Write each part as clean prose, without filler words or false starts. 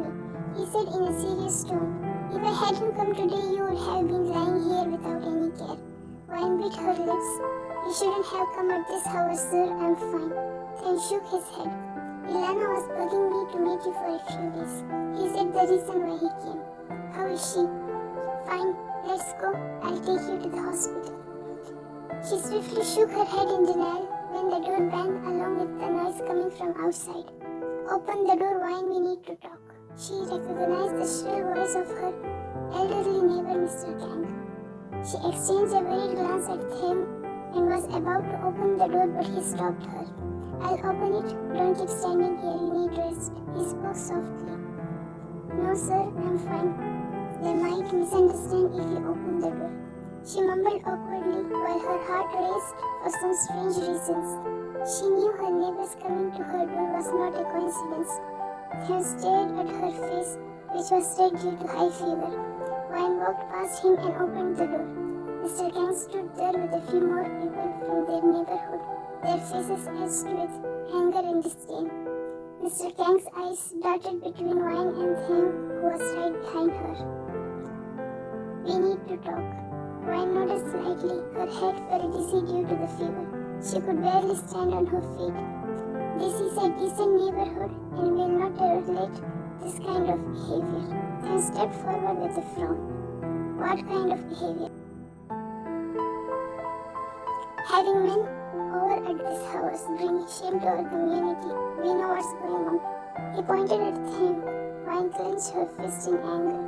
me, he said in a serious tone. If I hadn't come today, you would have been lying here without any care. Wine bit her lips. You shouldn't have come at this hour, sir. I'm fine. Then shook his head. Ilana was bugging me to meet you for a few days. He said the reason why he came. How is she? Fine. Let's go. I'll take you to the hospital. She swiftly shook her head in denial when the door banged along with the noise coming from outside. Open the door, Wine, we need to talk. She recognized the shrill voice of her elderly neighbor, Mr. Gang. She exchanged a worried glance at him and was about to open the door, but he stopped her. I'll open it. Don't keep standing here. You need rest. He spoke softly. No, sir. I'm fine. They might misunderstand if you open the door. She mumbled awkwardly while her heart raced for some strange reasons. She knew her neighbor's coming to her door was not a coincidence. He stared at her face, which was red due to high fever. Wine walked past him and opened the door. Mr. Gang stood there with a few more people from their neighborhood, their faces etched with anger and disdain. Mr. Gang's eyes darted between Wine and him, who was right behind her. We need to talk. Wine nodded slightly, her head very dizzy due to the fever. She could barely stand on her feet. This is a decent neighborhood and will not tolerate this kind of behavior. Then stepped forward with a frown. What kind of behavior? Having men over at this house bringing shame to our community. We know what's going on. He pointed at him. Wine clenched her fist in anger.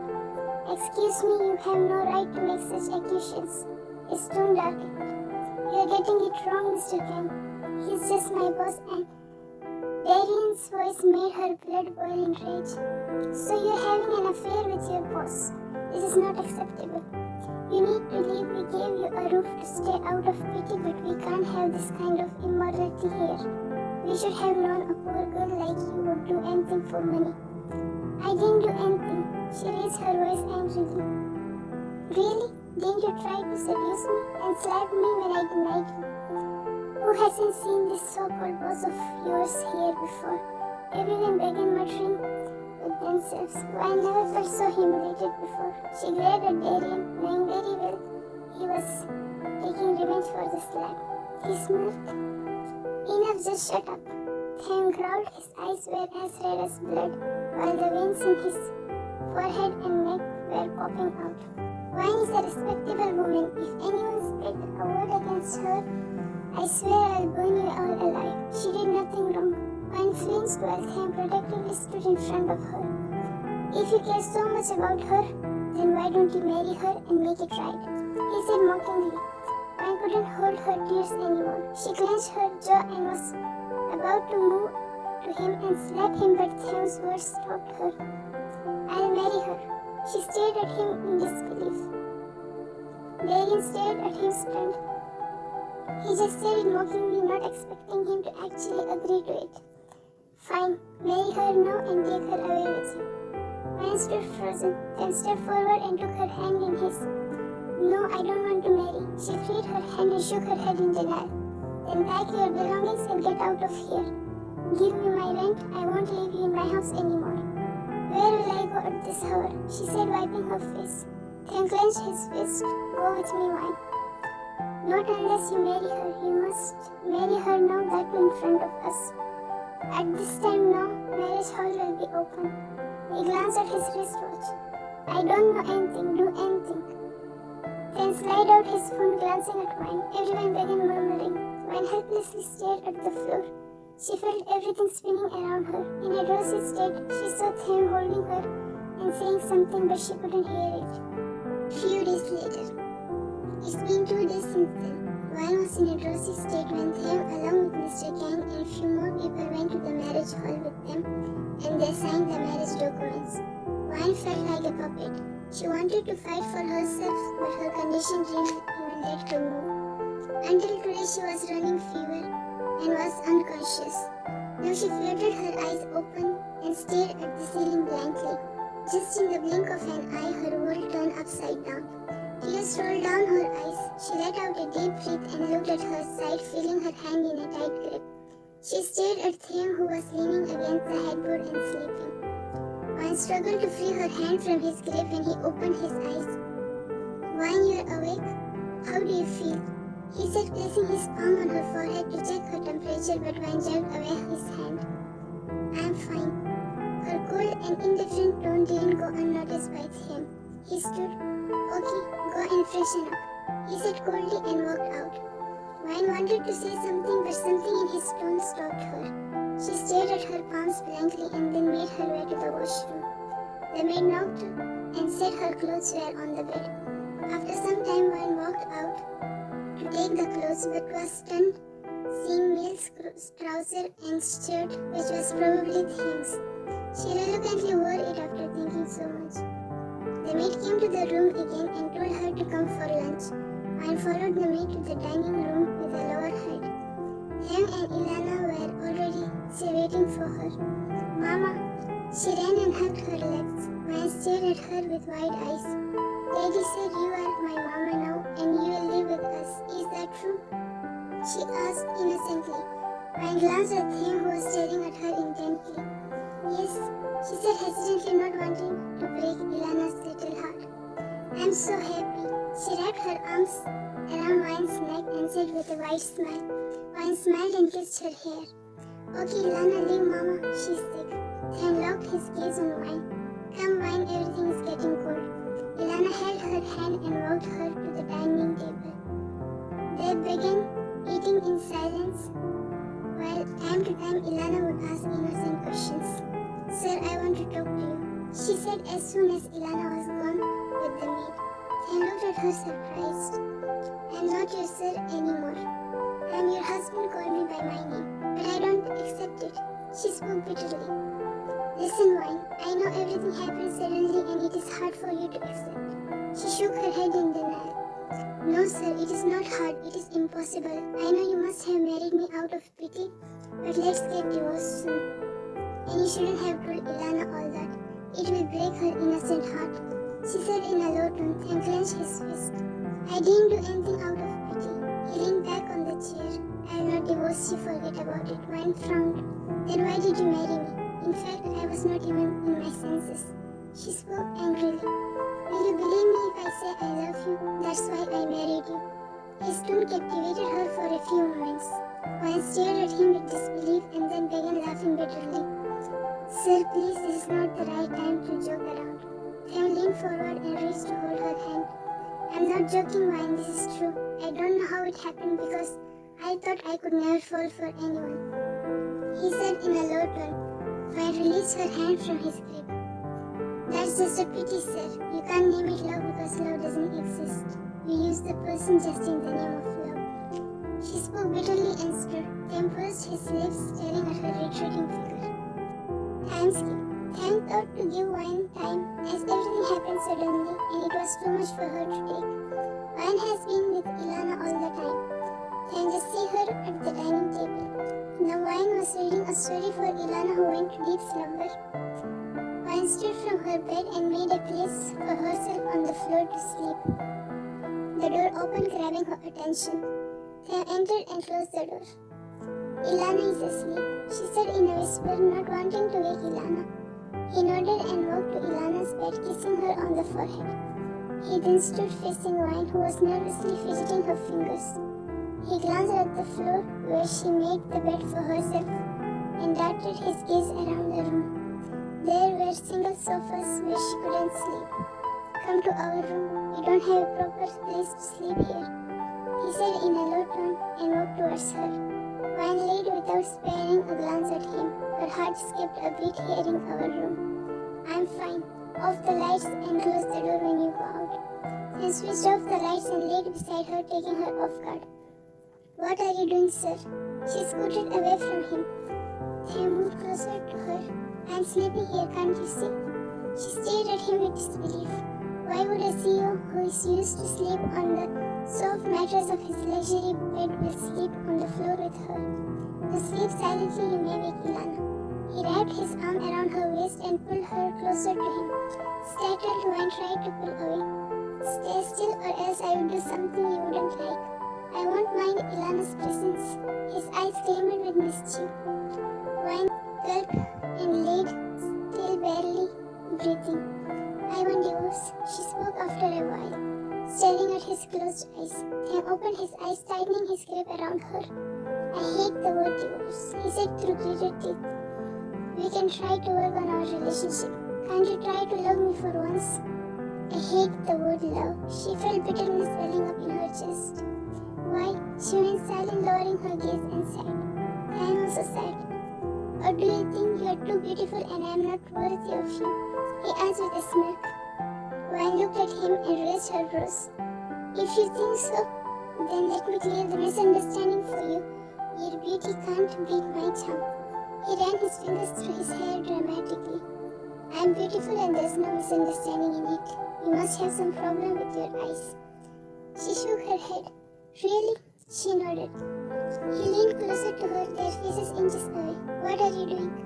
Excuse me, you have no right to make such accusations. His tone darkened. You are getting it wrong, Mr. Gang. He's just my boss, and Darian's voice made her blood boil in rage. So you're having an affair with your boss. This is not acceptable. You need to leave. We gave you a roof to stay out of pity, but we can't have this kind of immorality here. We should have known a poor girl like you would do anything for money. I didn't do anything. She raised her voice angrily. Really? Didn't you try to seduce me and slap me when I denied you? Who hasn't seen this so-called boss of yours here before? Everyone began muttering with themselves. I never felt so humiliated before. She glared at Darian, knowing very well he was taking revenge for the slap. He smirked. Enough, just shut up. Tim growled. His eyes were as red as blood, while the veins in his forehead and neck were popping out. Wine is a respectable woman. If anyone spread a word against her, I swear I'll burn you all alive. She did nothing wrong. Wine flinched while Tim protectively stood in front of her. If you care so much about her, then why don't you marry her and make it right? He said mockingly. Wine couldn't hold her tears anymore. She clenched her jaw and was about to move to him and slap him, but Tim's words stopped her. I'll marry her. She stared at him in disbelief. Darian stared at him stunned. He just said it mockingly, not expecting him to actually agree to it. Fine, marry her now and take her away with you. Wine stood frozen, then stepped forward and took her hand in his. No, I don't want to marry. She freed her hand and shook her head in denial. Then pack your belongings and get out of here. Give me my rent. I won't leave you in my house anymore. Where will I go at this hour? She said, wiping her face. Then clenched his fist. Go with me, Wine. Not unless you marry her. You must marry her now, that too in front of us. At this time now, marriage hall will be open. He glanced at his wristwatch. I don't know anything. Do anything. Then slid out his phone, glancing at Wine. Everyone began murmuring. Wine helplessly stared at the floor. She felt everything spinning around her. In a drowsy state, she saw Tim holding her and saying something, but she couldn't hear it. Few days later. It's been 2 days since then. Wine was in a drowsy state when Tim, along with Mr. Gang and a few more people, went to the marriage hall with them, and they signed the marriage documents. Wine felt like a puppet. She wanted to fight for herself, but her condition didn't even let her move. Until today she was running fever and was unconscious. Now she floated, her eyes open, and stared at the ceiling blankly. Just in the blink of an eye, her world turned upside down. Tears rolled down her eyes. She let out a deep breath and looked at her side, feeling her hand in a tight grip. She stared at Tim, who was leaning against the headboard and sleeping. One and struggled to free her hand from his grip when he opened his eyes. "Wine, you're awake? How do you feel?" he said, placing his palm on her forehead to check her temperature, but Wine jerked away his hand. "I'm fine." Her cold and indifferent tone didn't go unnoticed by him. He stood. "Okay, go and freshen up," he said coldly and walked out. Wine wanted to say something, but something in his tone stopped her. She stared at her palms blankly and then made her way to the washroom. The maid knocked and said her clothes were on the bed. After some time, Wine walked out to take the clothes, but was stunned seeing Mills' trouser and shirt, which was probably Thing's. She reluctantly wore it after thinking so much. The maid came to the room again and told her to come for lunch. Wine followed the maid to the dining room with a lower height. Hem and Ilana were already waiting for her. "Mama!" She ran and hugged her legs. Wine stared at her with wide eyes. "Daddy said you are my mama now and you will live with us. Is that true?" she asked innocently. Wine glanced at him, who was staring at her intently. "Yes," she said hesitantly, not wanting to break Ilana's little heart. "I'm so happy." She wrapped her arms around Wine's neck and said with a wide smile. Wine smiled and kissed her hair. "Okay, Ilana, leave Mama. She's sick." Then locked his gaze on Wine. "Come, Wine, everything is getting cold." Ilana held her hand and walked her to the dining table. They began eating in silence, while time to time Ilana would ask innocent questions. "Sir, I want to talk to you," she said as soon as Ilana was gone with the maid. Then looked at her surprised. "I'm not your sir anymore. I'm your husband called me by my name, but I don't accept it." She spoke bitterly. "Listen, Wine, I know everything happened suddenly and it is hard for you to accept." She shook her head in denial. "No, sir, it is not hard. It is impossible. I know you must have married me out of pity, but let's get divorced soon. And you shouldn't have told Ilana all that. It will break her innocent heart," she said in a low tone, and clenched his fist. "I didn't do anything out of pity." He leaned back on the chair. "I'll not divorce you, forget about it." Wine frowned. "Then why did you marry me? In fact, I was not even in my senses." She spoke angrily. "Will you believe me if I say I love you? That's why I married you." His tone captivated her for a few moments. Wine stared at him with disbelief and then began laughing bitterly. "Sir, please, this is not the right time to joke around." Then leaned forward and reached to hold her hand. "I'm not joking, Wine, this is true. I don't know how it happened because I thought I could never fall for anyone," he said in a low tone. Wine released her hand from his grip. "That's just a pity, sir. You can't name it love because love doesn't exist. We use the person just in the name of love." She spoke bitterly and stood, then pursed his lips, staring at her retreating figure. Time skip. Thank God to give Wine time, as everything happened suddenly and it was too much for her to take. Wine has been with Ilana all the time. Then just see her at the dining table. Now Wine was reading a story for Ilana, who went to deep slumber. Wine stood from her bed and made a place for herself on the floor to sleep. The door opened, grabbing her attention. Then entered and closed the door. "Ilana is asleep," she said in a whisper, not wanting to wake Ilana. He nodded and walked to Ilana's bed, kissing her on the forehead. He then stood facing Wine, who was nervously fidgeting her fingers. He glanced at the floor where she made the bed for herself and darted his gaze around the room. There were single sofas where she couldn't sleep. "Come to our room. We don't have a proper place to sleep here," he said in a low tone and walked towards her. Wine laid without sparing a glance at him. Her heart skipped a beat hearing "our room." "I'm fine. Off the lights and close the door when you go out." Then switched off the lights and laid beside her, taking her off guard. "What are you doing, sir?" She scooted away from him. He moved closer to her. "I'm sleeping here, can't you see?" She stared at him with disbelief. Why would a CEO who is used to sleep on the soft mattress of his luxury bed will sleep on the floor with her? To sleep silently, you may wake Ilana. He wrapped his arm around her waist and pulled her closer to him. Startled, Wine tried to pull away. "Stay still or else I will do something you wouldn't like. I won't mind Ilana's presence." His eyes glimmered with mischief. Wine gulped and laid still, barely breathing. I want divorce, she spoke after a while, staring at his closed eyes. Then opened his eyes, tightening his grip around her. I hate the word divorce, he said through gritted teeth. We can try to work on our relationship. Can't you try to love me for once? I hate the word love. She felt bitterness welling up in her chest. Why? She went silent, lowering her gaze and sighed. I am also sad. Or do you think you are too beautiful and I am not worthy of you? He asked with a smirk. Wine looked at him and raised her brows. If you think so, then let me clear the misunderstanding for you. Your beauty can't beat my charm. He ran his fingers through his hair dramatically. I am beautiful and there's no misunderstanding in it. You must have some problem with your eyes. She shook her head. Really? She nodded. He leaned closer to her, their faces inches away. What are you doing?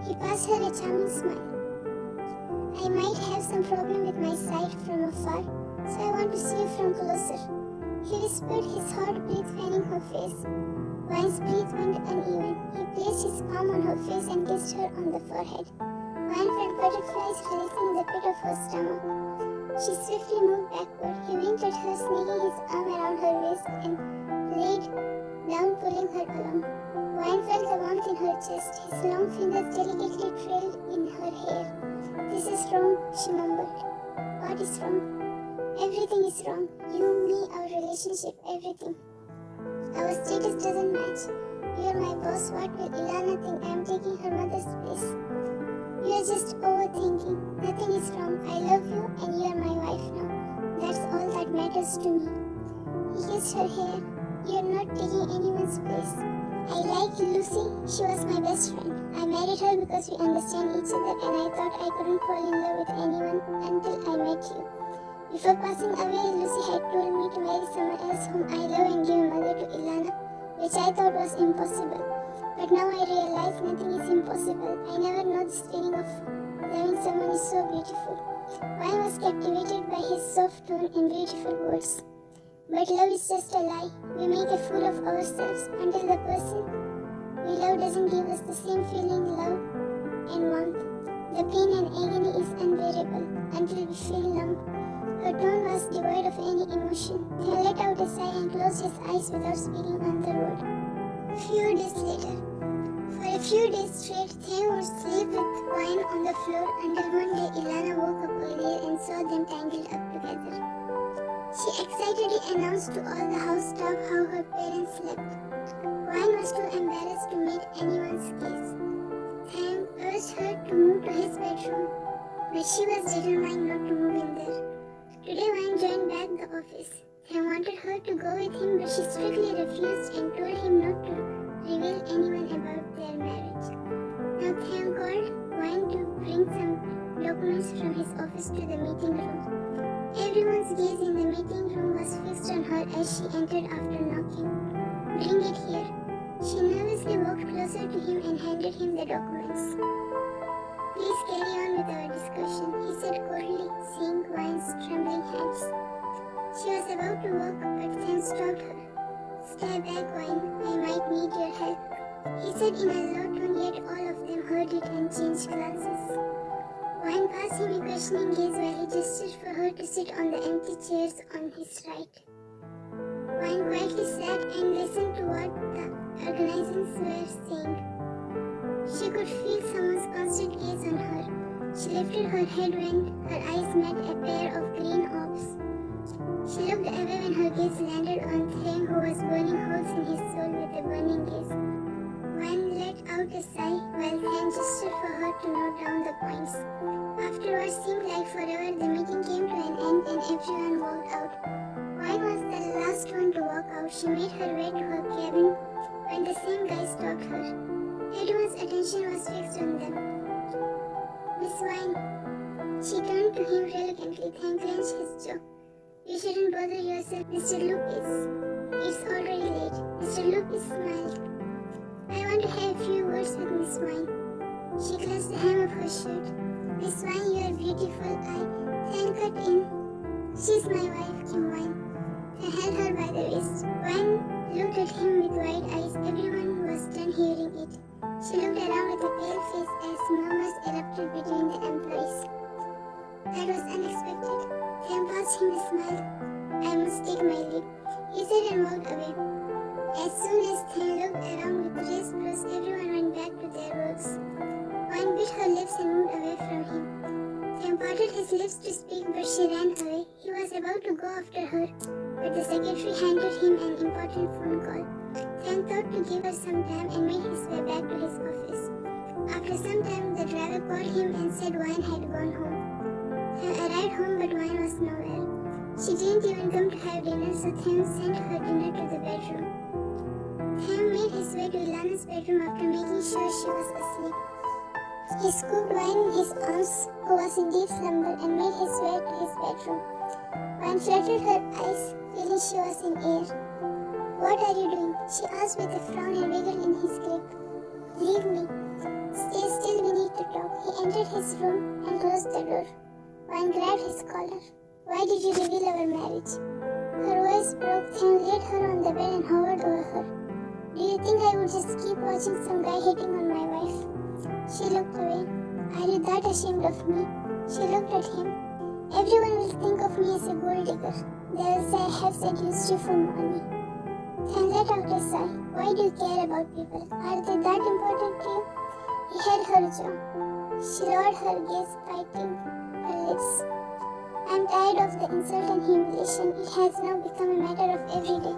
He passed her a charming smile. I might have some problem with my sight from afar, so I want to see you from closer. He whispered, his hot breath fanning her face. Wine's breath went uneven. He placed his palm on her face and kissed her on the forehead. Wine felt butterflies racing in the pit of her stomach. She swiftly moved backward. He winked at her, snaking his arm around her waist and laid down, pulling her along. Wine felt the warmth in her chest. His long fingers delicately trailed in her hair. This is wrong, she mumbled. What is wrong? Everything is wrong. You, me, our relationship, everything. Our status doesn't match. You are my boss. What will Ilana think? I am taking her mother's place. You are just overthinking. Nothing is wrong. I love you and you are my wife now. That's all that matters to me. He kissed her hair. You are not taking anyone's place. I like Lucy. She was my best friend. I married her because we understand each other and I thought I couldn't fall in love with anyone until I met you. Before passing away, Lucy had told me to marry someone else whom I love and give a mother to Ilana, which I thought was impossible. But now I realize nothing is impossible. I never know this feeling of loving someone is so beautiful. Wine was captivated by his soft tone and beautiful words. But love is just a lie. We make a fool of ourselves until the person we love doesn't give us the same feeling, love and warmth. The pain and agony is unbearable until we feel numb. Her tone was devoid of any emotion. He let out a sigh and closed his eyes without speaking another word. Few days later. For a few days straight, Theo would sleep with Wine on the floor until one day Ilana woke up earlier and saw them tangled up together. She excitedly announced to all the house staff how her parents slept. Wine was too embarrassed to meet anyone's gaze. Theo urged her to move to his bedroom, but she was determined not to move in there. Today Wine joined back the office. Theo wanted her to go with him, but she strictly refused and told him not to reveal anyone about their marriage. Now Theo called Wine to bring some documents from his office to the meeting room. Everyone's gaze in the meeting room was fixed on her as she entered after knocking. Bring it here. She nervously walked closer to him and handed him the documents. Please carry on with our discussion, he said coldly, seeing Wine's trembling hands. She was about to walk, but Theo stopped her. Stay back, Wine. I might need your help. He said in a low tone, yet all of them heard it and changed glances. Wine passed him a questioning gaze while he gestured for her to sit on the empty chairs on his right. Wine quietly sat and listened to what the organizers were saying. She could feel someone's constant gaze on her. She lifted her head when her eyes met a pair of green orbs. She looked away when her gaze landed on Theo, who was burning holes in his soul with a burning gaze. Wine let out a sigh while Theo gestured for her to note down the points. After what seemed like forever, the meeting came to an end and everyone walked out. Wine was the last one to walk out. She made her way to her cabin when the same guy stopped her. Everyone's attention was fixed on them. Miss Wine. She turned to him reluctantly. Theo clenched his jaw. You shouldn't bother yourself, Mr. Lupis. It's already late. Mr. Lupis smiled. I want to have a few words with Miss Wine. She clutched the hem of her shirt. Miss Wine, you are beautiful. Theo cut in. She's my wife, Kim Wine. Theo held her by the wrist. Wine looked at him with wide eyes. Everyone was done hearing it. She looked around with a pale face as murmurs erupted between the employees. well, I must take my leave, he said and walked away. As soon as 𝐿 looked around with raised brows, everyone went back to their works. Wine bit her lips and moved away from him. 𝐿 parted his lips to speak, but she ran away. He was about to go after her, but the secretary handed him an important phone call. 𝐿 thought to give her some time and made his way back to his office. After some time, the driver called him and said Wine had gone home. 𝐿 arrived home, but Wine was nowhere. She didn't even come to have dinner, so 𝐿 sent her dinner to the bedroom. 𝐿 made his way to Ilana's bedroom after making sure she was asleep. He scooped Wine in his arms, who was in deep slumber, and made his way to his bedroom. Wine fluttered her eyes, feeling she was in air. What are you doing? She asked with a frown and wiggled in his grip. Leave me. Stay still, we need to talk. He entered his room and closed the door. Wine grabbed his collar. Why did you reveal our marriage? Her voice broke. 𝐿 laid her on the bed and hovered over her. Do you think I would just keep watching some guy hitting on my wife? She looked away. Are you that ashamed of me? She looked at him. Everyone will think of me as a gold digger. They will say I have seduced you for money. 𝐿 let out a sigh. Why do you care about people? Are they that important to you? He held her jaw. She lowered her gaze, biting her lips. I'm tired of the insult and humiliation. It has now become a matter of every day.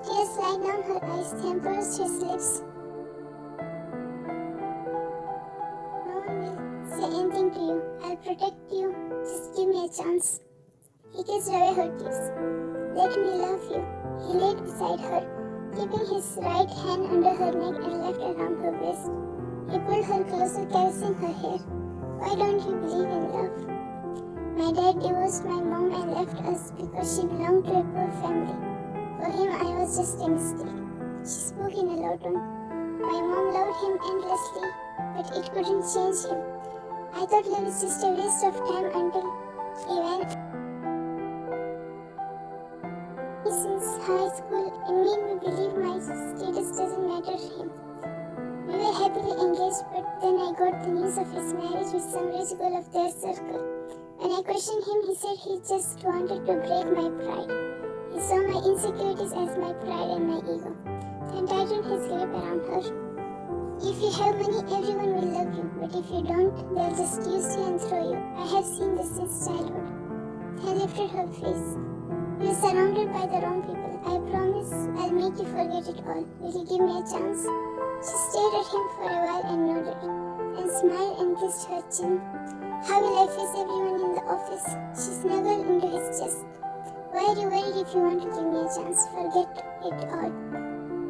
Tears slid down her eyes. 𝐿 pursed his lips. No one will say anything to you. I'll protect you. Just give me a chance. He kissed away her tears. Let me love you. He laid beside her, keeping his right hand under her neck and left around her waist. He pulled her closer, caressing her hair. Why don't you believe in love? My dad divorced my mom and left us because she belonged to a poor family. For him, I was just a mistake. She spoke in a low tone. My mom loved him endlessly, but it couldn't change him. I thought love was just a waste of time until he went since high school and made me believe my status doesn't matter to him. We were happily engaged, but then I got the news of his marriage with some rich girl of their circle. When I questioned him, he said he just wanted to break my pride. He saw my insecurities as my pride and my ego, and tightened his grip around her. If you have money, everyone will love you, but if you don't, they'll just use you and throw you. I have seen this since childhood. 𝐿 lifted her face. You're surrounded by the wrong people. I promise I'll make you forget it all. Will you give me a chance? She stared at him for a while and nodded, and smiled and kissed her chin. How will I face everyone in the office? She snuggled into his chest. Why are you worried if you want to give me a chance? Forget it all.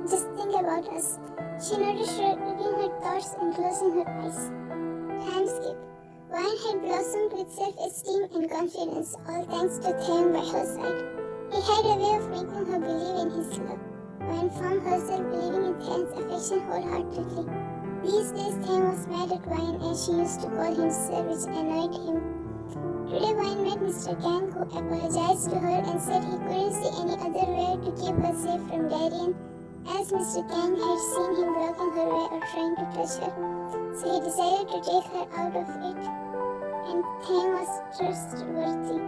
Just think about us. She nodded, shrugging her thoughts and closing her eyes. Time skip. Wine had blossomed with self-esteem and confidence, all thanks to 𝐿 by her side. He had a way of making her believe in his love. Wine found herself believing in 𝐿's affection wholeheartedly. These days 𝐿 was mad at Wine, as she used to call him sir, which annoyed him. Today Wine met Mr. 𝐿, who apologized to her and said he couldn't see any other way to keep her safe from Darian, as Mr. 𝐿 had seen him blocking her way or trying to touch her. So he decided to take her out of it, and 𝐿 was trustworthy.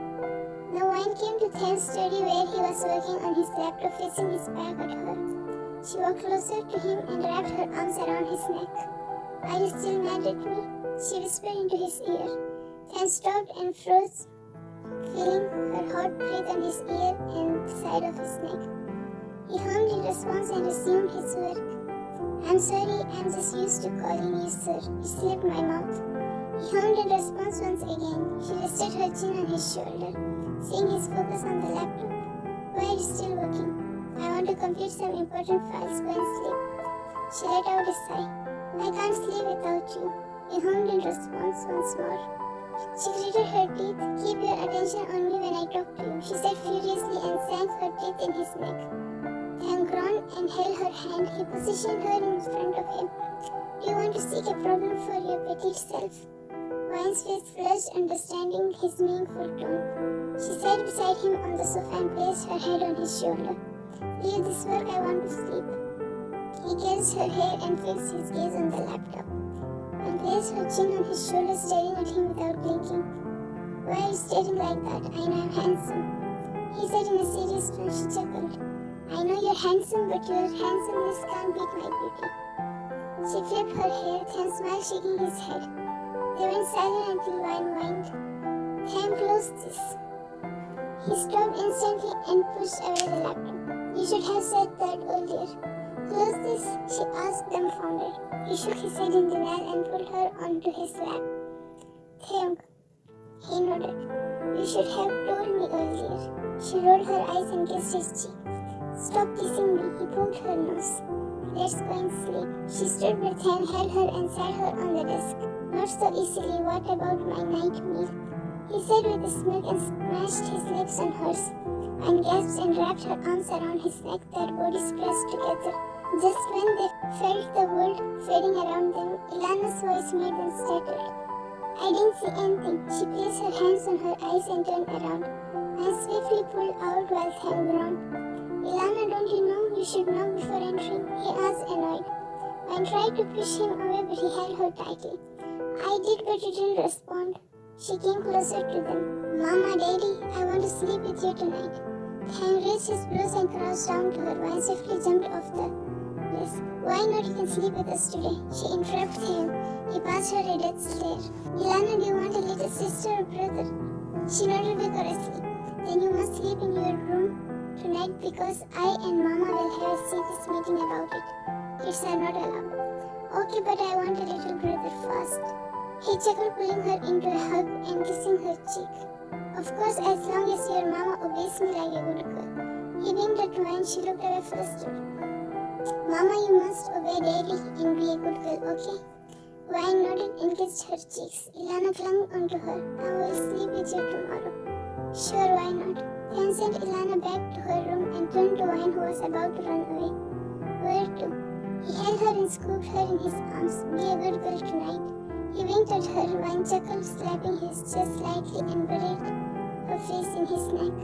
Now Wine came to 𝐿's study where he was working on his laptop, facing his back at her. She walked closer to him and wrapped her arms around his neck. Are you still mad at me? She whispered into his ear. 𝐿 stopped and froze, feeling her hot breath on his ear and the side of his neck. He hummed in response and resumed his work. I'm sorry, I'm just used to calling you sir. It slipped my mouth. He hummed in response once again. She rested her chin on his shoulder, seeing his focus on the laptop. Why are you still working? I want to complete some important files. Go and sleep. She let out a sigh. I can't sleep without you. He hummed in response once more. She gritted her teeth. Keep your attention on me when I talk to you, she said furiously and sank her teeth in his neck. 𝐿 groaned and held her hand. He positioned her in front of him. Do you want to seek a problem for your petite self? Wine's face flushed, understanding his meaningful tone. She sat beside him on the sofa and placed her head on his shoulder. Leave this work, I want to sleep. He kissed her hair and fixed his gaze on the laptop, and placed her chin on his shoulder, staring at him without blinking. Why are you staring like that? I know I'm handsome. he said in a serious tone. She chuckled. I know you're handsome, but your handsomeness can't beat my beauty. She flipped her hair, then smiled, shaking his head. They went silent until Wayne whined. Then close this. He stopped instantly and pushed away the laptop. You should have said that earlier. Close this, she asked, dumbfounded. He shook his head in denial and pulled her onto his lap. 𝐿𝐞𝐞. He nodded. You should have told me earlier. She rolled her eyes and kissed his cheek. Stop kissing me, he pulled her nose. Let's go and sleep. She stood but then held her and sat her on the desk. Not so easily, what about my night meal? He said with a smirk and smashed his lips on hers, and gasped and wrapped her arms around his neck, their bodies pressed together. Just when they felt the world fading around them, Ilana's voice made them startled. I didn't see anything. She placed her hands on her eyes and turned around, and swiftly pulled out while Sam groaned. Ilana, don't you know? You should know before entering, he asked, annoyed. I tried to push him away, but he held her tightly. I did, but you didn't respond. She came closer to them. Mama, Daddy, I want to sleep with you tonight. Sam raised his blouse and crouched down to her while swiftly jumped off the desk. Why not? You can sleep with us today. She interrupted him. He passed her a death stare. Ilana, do you want a little sister or brother? She nodded vigorously. Then you must sleep in your room tonight because I and Mama will have a serious meeting about it. Kids are not allowed. Okay, but I want a little brother first. He chuckled, pulling her into a hug and kissing her cheek. Of course, as long as your Mama obeys me like a good girl. He winked at her and she looked away flustered. Mama, you must obey Daddy and be a good girl, okay? Wayne nodded and kissed her cheeks. Ilana clung onto her. I will sleep with you tomorrow. Sure, why not? Then sent Ilana back to her room and turned to Wayne, who was about to run away. Where to? He held her and scooped her in his arms. Be a good girl tonight. He winked at her. Wayne chuckled, slapping his chest lightly and buried her face in his neck.